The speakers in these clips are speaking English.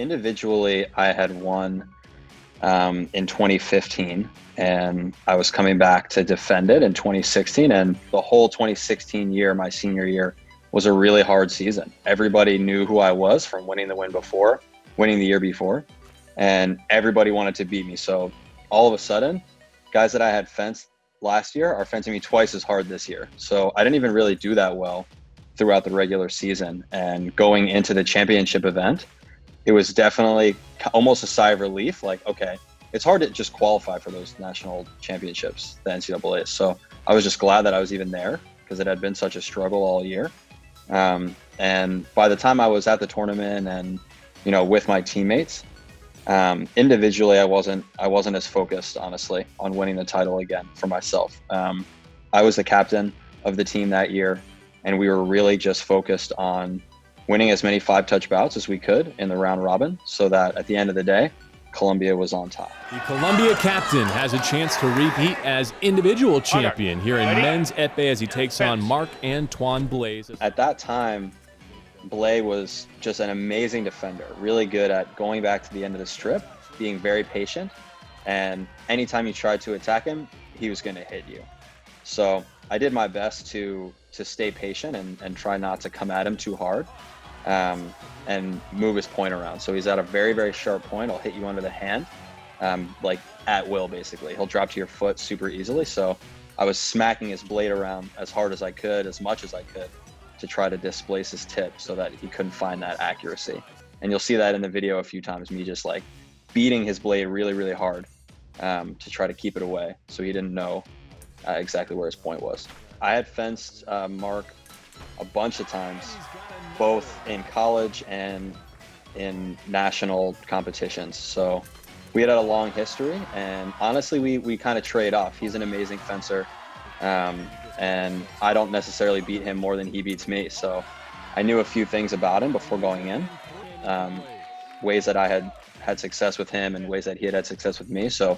Individually, I had won in 2015, and I was coming back to defend it in 2016. And the whole 2016 year, my senior year, was a really hard season. Everybody knew who I was from winning the year before, and everybody wanted to beat me. So all of a sudden, guys that I had fenced last year are fencing me twice as hard this year. So I didn't even really do that well throughout the regular season. And going into the championship event, it was definitely almost a sigh of relief. Like, okay, it's hard to just qualify for those national championships, the NCAA. So I was just glad that I was even there because it had been such a struggle all year. And by the time I was at the tournament and, with my teammates, individually, I wasn't as focused, honestly, on winning the title again for myself. I was the captain of the team that year, and we were really just focused on winning as many 5-touch bouts as we could in the round robin so that at the end of the day, Columbia was on top. The Columbia captain has a chance to repeat as individual champion here in men's épée as he takes on Marc-Antoine Blaise. At that time, Blaise was just an amazing defender, really good at going back to the end of the strip, being very patient, and anytime you tried to attack him, he was going to hit you. So I did my best to stay patient and try not to come at him too hard, and move his point around. So he's at a very, very sharp point. I'll hit you under the hand, like at will, basically. He'll drop to your foot super easily. So I was smacking his blade around as hard as I could, as much as I could, to try to displace his tip so that he couldn't find that accuracy. And you'll see that in the video a few times, me just like beating his blade really, really hard to try to keep it away. So he didn't know exactly where his point was. I had fenced Mark a bunch of times, both in college and in national competitions. So we had a long history, and honestly, we kind of trade off. He's an amazing fencer, and I don't necessarily beat him more than he beats me. So I knew a few things about him before going in, ways that I had success with him and ways that he had success with me. So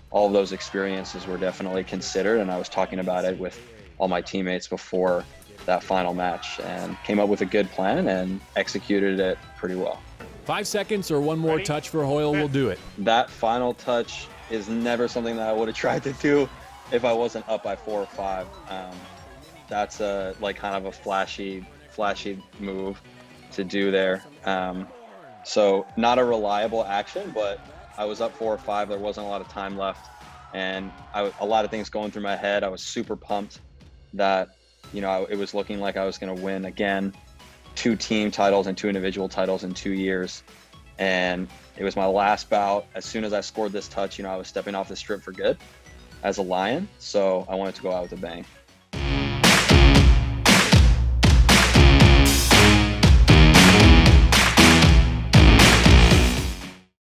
all of those experiences were definitely considered, and I was talking about it with all my teammates before that final match and came up with a good plan and executed it pretty well. 5 seconds or one more touch for Hoyle will do it. That final touch is never something that I would have tried to do if I wasn't up by 4 or 5. That's kind of a flashy move to do there. So not a reliable action, but I was up 4 or 5. There wasn't a lot of time left, and a lot of things going through my head. I was super pumped that it was looking like I was going to win again, 2 team titles and 2 individual titles in 2 years. And it was my last bout. As soon as I scored this touch, I was stepping off the strip for good as a Lion. So I wanted to go out with a bang.